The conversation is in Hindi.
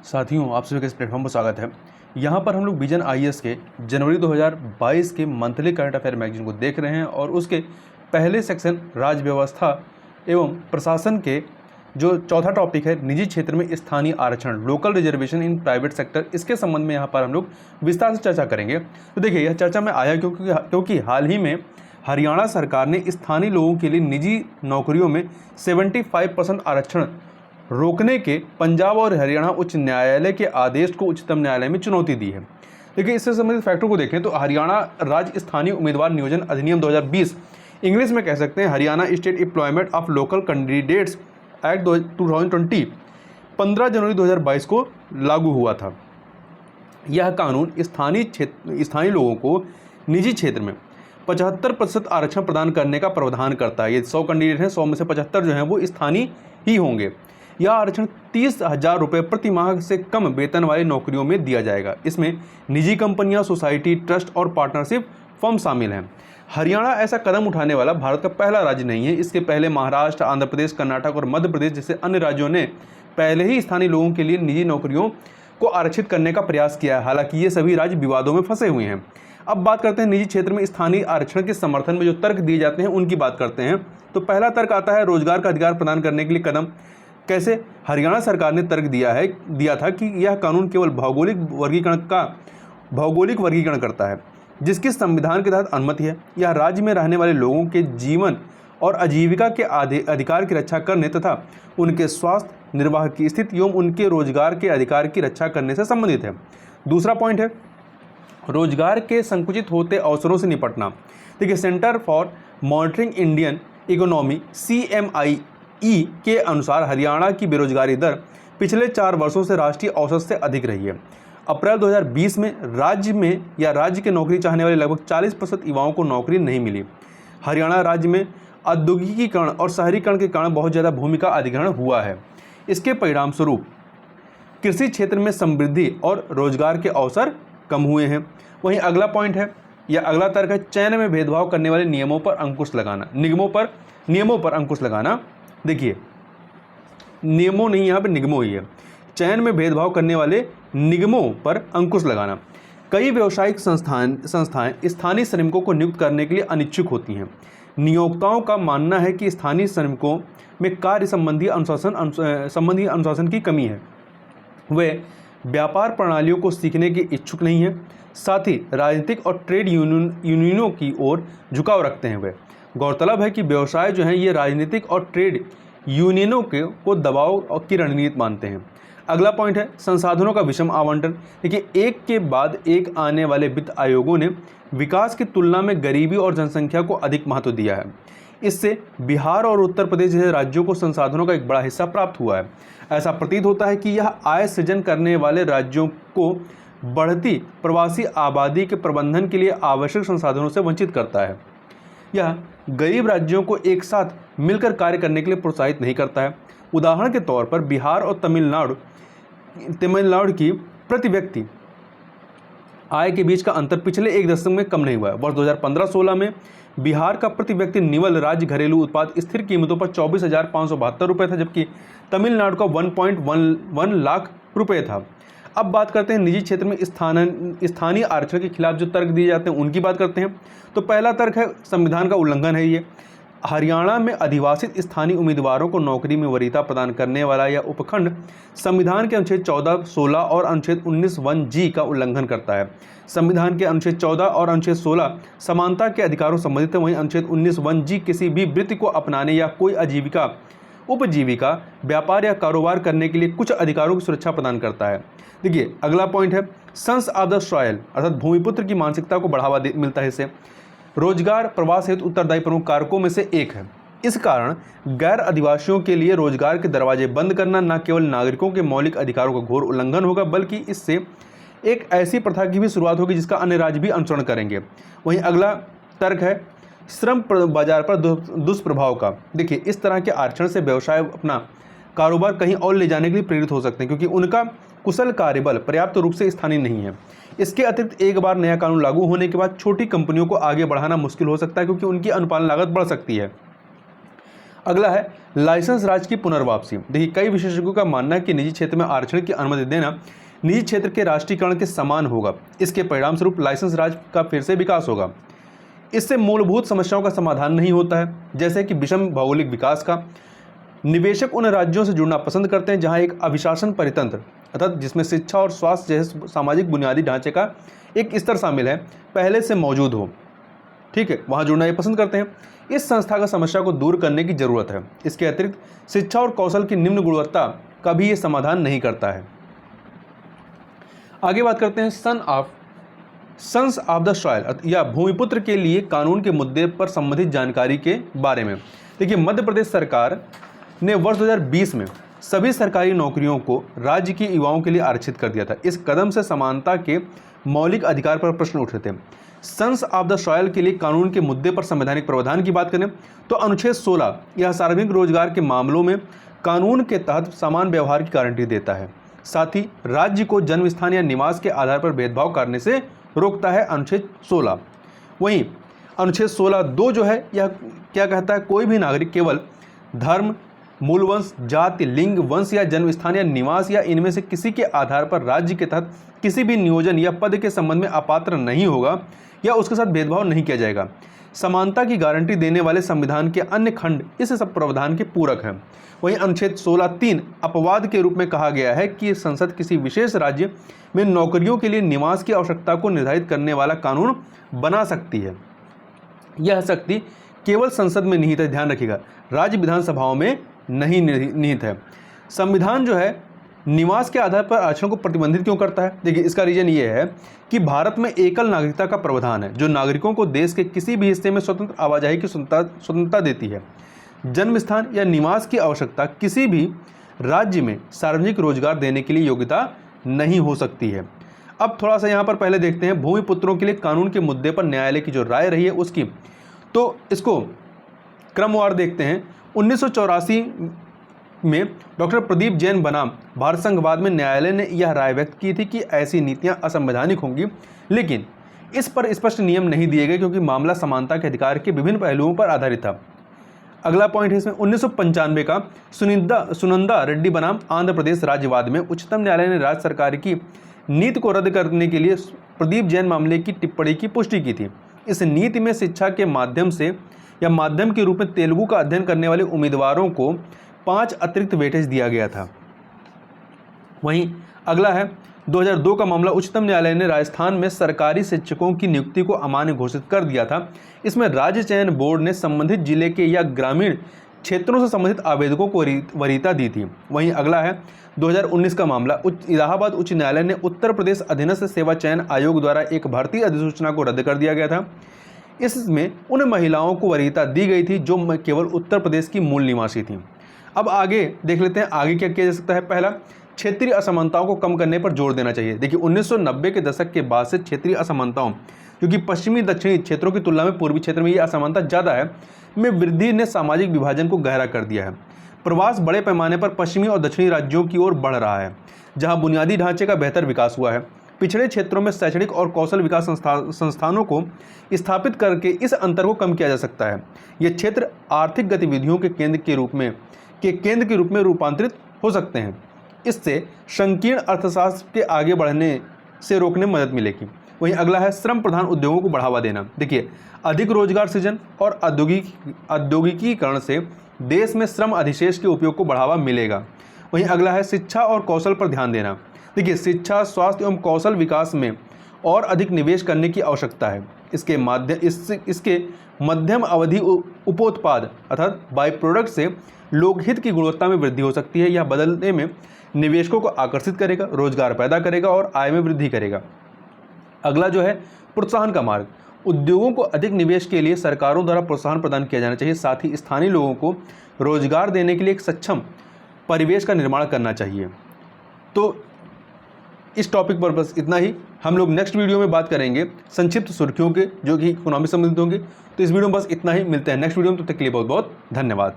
साथियों, आप सभी का इस प्लेटफॉर्म पर स्वागत है। यहाँ पर हम लोग विजन आईएएस के जनवरी 2022 के मंथली करंट अफेयर मैगजीन को देख रहे हैं और उसके पहले सेक्शन राज्य व्यवस्था एवं प्रशासन के जो चौथा टॉपिक है निजी क्षेत्र में स्थानीय आरक्षण, local reservation in private sector, इसके संबंध में यहाँ पर हम लोग विस्तार से चर्चा करेंगे। तो देखिए, यह चर्चा में आया क्योंकि हाल ही में हरियाणा सरकार ने स्थानीय लोगों के लिए निजी नौकरियों में 75% आरक्षण रोकने के पंजाब और हरियाणा उच्च न्यायालय के आदेश को उच्चतम न्यायालय में चुनौती दी है। देखिए, इससे संबंधित फैक्टर को देखें तो हरियाणा राज्य स्थानीय उम्मीदवार नियोजन अधिनियम 2020, इंग्लिश में कह सकते हैं Haryana state employment of local candidates act 2020, 15 जनवरी 2022 को लागू हुआ था। यह कानून स्थानीय लोगों को निजी क्षेत्र में 75% आरक्षण प्रदान करने का प्रावधान करता है। ये 100 कैंडिडेट हैं, 100 में से 75 जो हैं वो स्थानीय ही होंगे। यह आरक्षण 30,000 रुपये प्रति माह से कम वेतन वाली नौकरियों में दिया जाएगा। इसमें निजी कंपनियां, सोसाइटी, ट्रस्ट और पार्टनरशिप फर्म शामिल हैं। हरियाणा ऐसा कदम उठाने वाला भारत का पहला राज्य नहीं है। इसके पहले महाराष्ट्र, आंध्र प्रदेश, कर्नाटक और मध्य प्रदेश जैसे अन्य राज्यों ने पहले ही स्थानीय लोगों के लिए निजी नौकरियों को आरक्षित करने का प्रयास किया है। हालांकि ये सभी राज्य विवादों में फंसे हुए हैं। अब बात करते हैं निजी क्षेत्र में स्थानीय आरक्षण के समर्थन में जो तर्क दिए जाते हैं उनकी बात करते हैं। तो पहला तर्क आता है रोजगार का अधिकार प्रदान करने के लिए कदम। कैसे? हरियाणा सरकार ने तर्क दिया था कि यह कानून केवल भौगोलिक वर्गीकरण करता है जिसकी संविधान के तहत अनुमति है। यह राज्य में रहने वाले लोगों के जीवन और आजीविका के अधिकार की रक्षा करने तथा उनके स्वास्थ्य निर्वाह की स्थिति एवं उनके रोजगार के अधिकार की रक्षा करने से संबंधित है। दूसरा पॉइंट है रोजगार के संकुचित होते अवसरों से निपटना। देखिए, centre for monitoring Indian economy CMIE के अनुसार हरियाणा की बेरोजगारी दर पिछले 4 वर्षों से राष्ट्रीय औसत से अधिक रही है। अप्रैल 2020 में राज्य के नौकरी चाहने वाले लगभग 40% युवाओं को नौकरी नहीं मिली। हरियाणा राज्य में औद्योगिकीकरण और शहरीकरण के कारण बहुत ज़्यादा भूमि का अधिग्रहण हुआ है। इसके परिणाम स्वरूप कृषि क्षेत्र में समृद्धि और रोजगार के अवसर कम हुए हैं। वहीं अगला पॉइंट है या अगला तर्क है चयन में भेदभाव करने वाले नियमों पर अंकुश लगाना। देखिए, नियमों नहीं, यहाँ पे निगमों ही है। चयन में भेदभाव करने वाले निगमों पर अंकुश लगाना। कई व्यावसायिक संस्थाएं स्थानीय श्रमिकों को नियुक्त करने के लिए अनिच्छुक होती हैं। नियोक्ताओं का मानना है कि स्थानीय श्रमिकों में कार्य संबंधी अनुशासन की कमी है। वे व्यापार प्रणालियों को सीखने के इच्छुक नहीं हैं। साथ ही राजनीतिक और ट्रेड यूनियनों की ओर झुकाव रखते हैं। वे गौरतलब है कि व्यवसाय जो हैं ये राजनीतिक और ट्रेड यूनियनों को दबाव की रणनीति मानते हैं। अगला पॉइंट है संसाधनों का विषम आवंटन। देखिए, एक के बाद एक आने वाले वित्त आयोगों ने विकास की तुलना में गरीबी और जनसंख्या को अधिक महत्व दिया है। इससे बिहार और उत्तर प्रदेश जैसे राज्यों को संसाधनों का एक बड़ा हिस्सा प्राप्त हुआ है। ऐसा प्रतीत होता है कि यह आय सृजन करने वाले राज्यों को बढ़ती प्रवासी आबादी के प्रबंधन के लिए आवश्यक संसाधनों से वंचित करता है। यह गरीब राज्यों को एक साथ मिलकर कार्य करने के लिए प्रोत्साहित नहीं करता है। उदाहरण के तौर पर बिहार और तमिलनाडु की प्रति व्यक्ति आय के बीच का अंतर पिछले 1 दशक में कम नहीं हुआ है। वर्ष 2015-16 में बिहार का प्रति व्यक्ति निवल राज्य घरेलू उत्पाद स्थिर कीमतों पर 24,572 रुपये था, जबकि तमिलनाडु का 1.11 लाख रुपये था। अब बात करते हैं निजी क्षेत्र में स्थानीय आरक्षण के खिलाफ जो तर्क दिए जाते हैं उनकी बात करते हैं। तो पहला तर्क है संविधान का उल्लंघन है। ये हरियाणा में अधिवासित स्थानीय उम्मीदवारों को नौकरी में वरीयता प्रदान करने वाला यह उपखंड संविधान के अनुच्छेद 14, 16 और अनुच्छेद 19(1)(g) का उल्लंघन करता है। संविधान के अनुच्छेद 14 और अनुच्छेद 16 समानता के अधिकारों से संबंधित है। वहीं अनुच्छेद 19(1)(g) किसी भी वृत्ति को अपनाने या कोई उपजीविका, व्यापार या कारोबार करने के लिए कुछ अधिकारों की सुरक्षा प्रदान करता है। देखिए, अगला पॉइंट है सन्स ऑफ द सॉयल अर्थात भूमिपुत्र की मानसिकता को बढ़ावा मिलता है। इससे रोजगार प्रवास हेतु उत्तरदायी प्रमुख कारकों में से एक है। इस कारण गैर आदिवासियों के लिए रोजगार के दरवाजे बंद करना न केवल नागरिकों के मौलिक अधिकारों का घोर उल्लंघन होगा, बल्कि इससे एक ऐसी प्रथा की भी शुरुआत होगी जिसका अन्य राज्य भी अनुसरण करेंगे। वहीं अगला तर्क है श्रम बाजार पर दुष्प्रभाव का। देखिए, इस तरह के आरक्षण से व्यवसाय अपना कारोबार कहीं और ले जाने के लिए प्रेरित हो सकते हैं क्योंकि उनका कुशल कार्यबल पर्याप्त रूप से स्थानीय नहीं है। इसके अतिरिक्त एक बार नया कानून लागू होने के बाद छोटी कंपनियों को आगे बढ़ाना मुश्किल हो सकता है क्योंकि उनकी अनुपालन लागत बढ़ सकती है। अगला है लाइसेंस राज की पुनर्वापसी। देखिए, कई विशेषज्ञों का मानना है कि निजी क्षेत्र में आरक्षण की अनुमति देना निजी क्षेत्र के राष्ट्रीयकरण के समान होगा। इसके परिणाम स्वरूप लाइसेंस राज का फिर से विकास होगा। इससे मूलभूत समस्याओं का समाधान नहीं होता है, जैसे कि विषम भौगोलिक विकास का। निवेशक उन राज्यों से जुड़ना पसंद करते हैं जहां एक अभिशासन परितंत्र, अर्थात जिसमें शिक्षा और स्वास्थ्य जैसे सामाजिक बुनियादी ढांचे का एक स्तर शामिल है, पहले से मौजूद हो। ठीक है, वहां जुड़ना ये पसंद करते हैं। इस संस्थागत समस्या को दूर करने की जरूरत है। इसके अतिरिक्त शिक्षा और कौशल की निम्न गुणवत्ता का भी ये समाधान नहीं करता है। आगे बात करते हैं सन्स ऑफ द सॉइल या भूमिपुत्र के लिए कानून के मुद्दे पर संबंधित जानकारी के बारे में। देखिए, मध्य प्रदेश सरकार ने वर्ष 2020 में सभी सरकारी नौकरियों को राज्य के युवाओं के लिए आरक्षित कर दिया था। इस कदम से समानता के मौलिक अधिकार पर प्रश्न उठ रहे थे। सन्स ऑफ द सॉइल के लिए कानून के मुद्दे पर संवैधानिक प्रावधान की बात करें तो अनुच्छेद 16 यह सार्वजनिक रोजगार के मामलों में कानून के तहत समान व्यवहार की गारंटी देता है। साथ ही राज्य को जन्म स्थान या निवास के आधार पर भेदभाव करने से रोकता है अनुच्छेद 16। वहीं अनुच्छेद 16(2) जो है यह क्या कहता है, कोई भी नागरिक केवल धर्म, मूलवंश, जाति, लिंग, वंश या जन्म स्थान या निवास या इनमें से किसी के आधार पर राज्य के तहत किसी भी नियोजन या पद के संबंध में अपात्र नहीं होगा या उसके साथ भेदभाव नहीं किया जाएगा। समानता की गारंटी देने वाले संविधान के अन्य खंड इस सब प्रावधान के पूरक हैं। वहीं अनुच्छेद 16(3) अपवाद के रूप में कहा गया है कि संसद किसी विशेष राज्य में नौकरियों के लिए निवास की आवश्यकता को निर्धारित करने वाला कानून बना सकती है। यह शक्ति केवल संसद में निहित है, ध्यान रखिएगा, राज्य विधानसभाओं में नहीं निहित है। संविधान जो है निवास के आधार पर आरक्षण को प्रतिबंधित क्यों करता है? देखिए, इसका रीजन ये है कि भारत में एकल नागरिकता का प्रावधान है जो नागरिकों को देश के किसी भी हिस्से में स्वतंत्र आवाजाही की स्वतंत्रता देती है। जन्म स्थान या निवास की आवश्यकता किसी भी राज्य में सार्वजनिक रोजगार देने के लिए योग्यता नहीं हो सकती है। अब थोड़ा सा यहाँ पर पहले देखते हैं भूमिपुत्रों के लिए कानून के मुद्दे पर न्यायालय की जो राय रही है उसकी, तो इसको क्रमवार देखते हैं। 1984 में डॉक्टर प्रदीप जैन बनाम भारत संघवाद में न्यायालय ने यह राय व्यक्त की थी कि ऐसी नीतियां असंवैधानिक होंगी, लेकिन इस पर स्पष्ट नियम नहीं दिए गए क्योंकि मामला समानता के अधिकार के विभिन्न पहलुओं पर आधारित था। अगला पॉइंट है इसमें 1995 का सुनंदा रेड्डी बनाम आंध्र प्रदेश राज्यवाद में उच्चतम न्यायालय ने राज्य सरकार की नीति को रद्द करने के लिए प्रदीप जैन मामले की टिप्पणी की पुष्टि की थी। इस नीति में शिक्षा के माध्यम से या माध्यम के रूप में तेलुगु का अध्ययन करने वाले उम्मीदवारों को 5 अतिरिक्त वेटेज दिया गया था। वहीं अगला है 2002 का मामला। उच्चतम न्यायालय ने राजस्थान में सरकारी शिक्षकों की नियुक्ति को अमान्य घोषित कर दिया था। इसमें राज्य चयन बोर्ड ने संबंधित जिले के या ग्रामीण क्षेत्रों से संबंधित आवेदकों को वरीयता दी थी। वहीं अगला है 2019 का मामला। इलाहाबाद उच्च न्यायालय ने उत्तर प्रदेश अधीनस्थ सेवा चयन आयोग द्वारा एक भर्ती अधिसूचना को रद्द कर दिया गया था। इसमें उन महिलाओं को वरीयता दी गई थी जो केवल उत्तर प्रदेश की मूल निवासी थीं। अब आगे देख लेते हैं आगे क्या किया जा सकता है। पहला, क्षेत्रीय असमानताओं को कम करने पर जोर देना चाहिए। देखिए, 1990 के दशक के बाद से क्षेत्रीय असमानताओं, क्योंकि पश्चिमी दक्षिणी क्षेत्रों की तुलना में पूर्वी क्षेत्र में ये असमानता ज़्यादा है, में वृद्धि ने सामाजिक विभाजन को गहरा कर दिया है। प्रवास बड़े पैमाने पर पश्चिमी और दक्षिणी राज्यों की ओर बढ़ रहा है जहां बुनियादी ढांचे का बेहतर विकास हुआ है। पिछड़े क्षेत्रों में शैक्षणिक और कौशल विकास संस्थानों को स्थापित करके इस अंतर को कम किया जा सकता है। ये क्षेत्र आर्थिक गतिविधियों के केंद्र के रूप में रूपांतरित हो सकते हैं। इससे संकीर्ण अर्थशास्त्र के आगे बढ़ने से रोकने में मदद मिलेगी। वहीं अगला है श्रम प्रधान उद्योगों को बढ़ावा देना। देखिए, अधिक रोजगार सृजन और औद्योगिकीकरण से देश में श्रम अधिशेष के उपयोग को बढ़ावा मिलेगा। वहीं अगला है शिक्षा और कौशल पर ध्यान देना। देखिए, शिक्षा, स्वास्थ्य एवं कौशल विकास में और अधिक निवेश करने की आवश्यकता है। इसके मध्यम अवधि उपोत्पाद अर्थात बाई प्रोडक्ट से लोकहित की गुणवत्ता में वृद्धि हो सकती है। यह बदलने में निवेशकों को आकर्षित करेगा, रोजगार पैदा करेगा और आय में वृद्धि करेगा। अगला जो है प्रोत्साहन का मार्ग। उद्योगों को अधिक निवेश के लिए सरकारों द्वारा प्रोत्साहन प्रदान किया जाना चाहिए। साथ ही स्थानीय लोगों को रोजगार देने के लिए एक सक्षम परिवेश का निर्माण करना चाहिए। तो इस टॉपिक पर बस इतना ही। हम लोग नेक्स्ट वीडियो में बात करेंगे संक्षिप्त सुर्खियों के, जो कि इकोनॉमी संबंधित होंगे। तो इस वीडियो में बस इतना ही। मिलते हैं नेक्स्ट वीडियो में, तब तक के लिए बहुत बहुत धन्यवाद।